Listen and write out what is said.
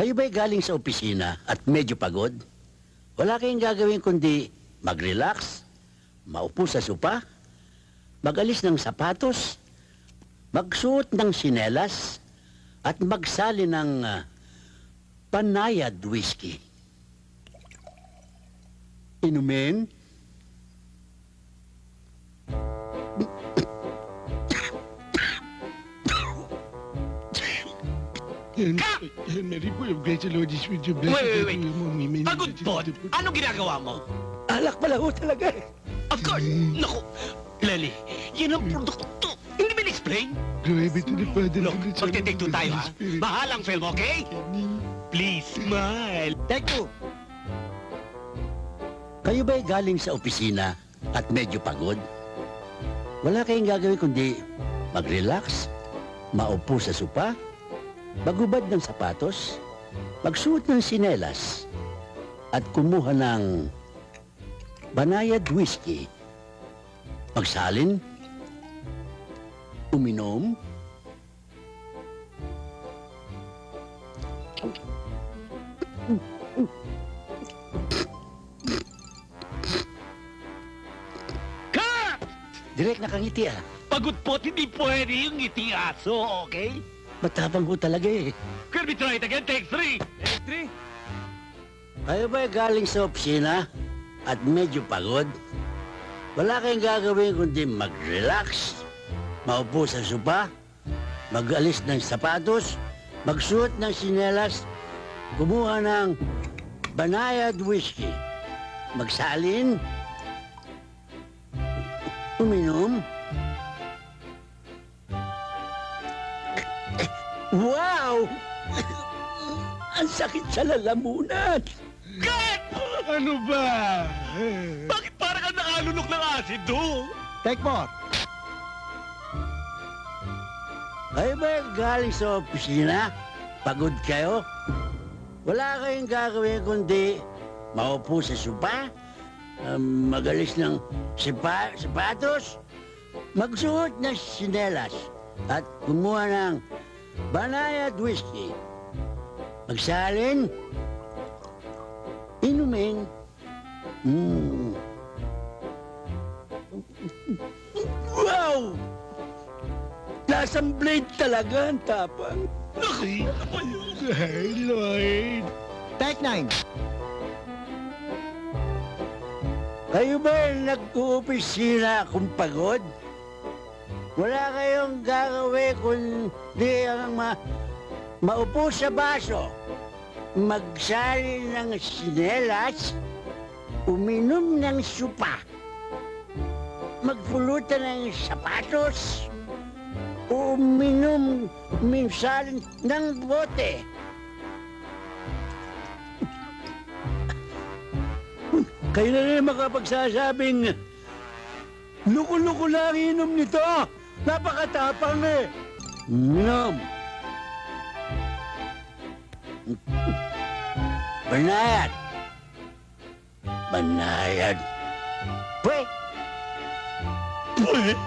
Kayo ba'y galing sa opisina at medyo pagod? Wala kayong gagawin kundi mag-relax, maupo sa sopa, mag-alis ng sapatos, magsuot ng sinelas, at magsali ng panayad whiskey. Inumin? Mary po, yung great lodges with your Wait. Pagod po? Anong ginagawa mo? Alak pala ho talaga eh. Of course! Naku! Lenny, yun ang produkto. Hindi ba explain? Grabe to the father. Look, magte-take two tayo, ha? Mahalang film, okay? Please, smile. Take two. Kayo ba'y galing sa opisina at medyo pagod? Wala kayong gagawin kundi mag-relax, maupo sa sopa, magubad ng sapatos, magsuot ng sinelas, at kumuha ng banayad whiskey. Magsalin, uminom, Cut! direct nakangiti ah. Pagod po at hindi pwede yung ngiti aso, okay? Matapang ho talaga eh. Can we try it again? Take three! Take three. Kayo ba'y galing sa opisina at medyo pagod? Wala kayong gagawin kundi mag-relax, maupo sa sopa, mag-alis ng sapatos, magsuot ng sinelas, kumuha ng banayad whiskey, magsalin, uminom. Wow! Ang sakit sa lalamunan! Cut! Ano ba? Bakit parang ka nakalunok ng asido? Take more. Kayo ba galing sa opisina? Pagod kayo? Wala kayong gagawin kundi maupo sa sopa, magalis ng sapatos, magsuot ng sinelas, at kumuha ng banayad whiskey. Magsalin, inumin. Wow! Lasang blade talaga ang tapang. Nakita pa yun. Ay, Lloyd. Take nine. Kayo ba nag-uopisina kung pagod? Wala kayong gagawin kundi ang maupo sa baso, magsali ng sinelas, uminom ng supa, magpulutan ng sapatos, uminom minsan ng bote. Kayo na rin makapagsasabing, luko-luko lang inom nito. Napakatapang eh. Inom. Banayad. Banayad. Pwe. Pwede?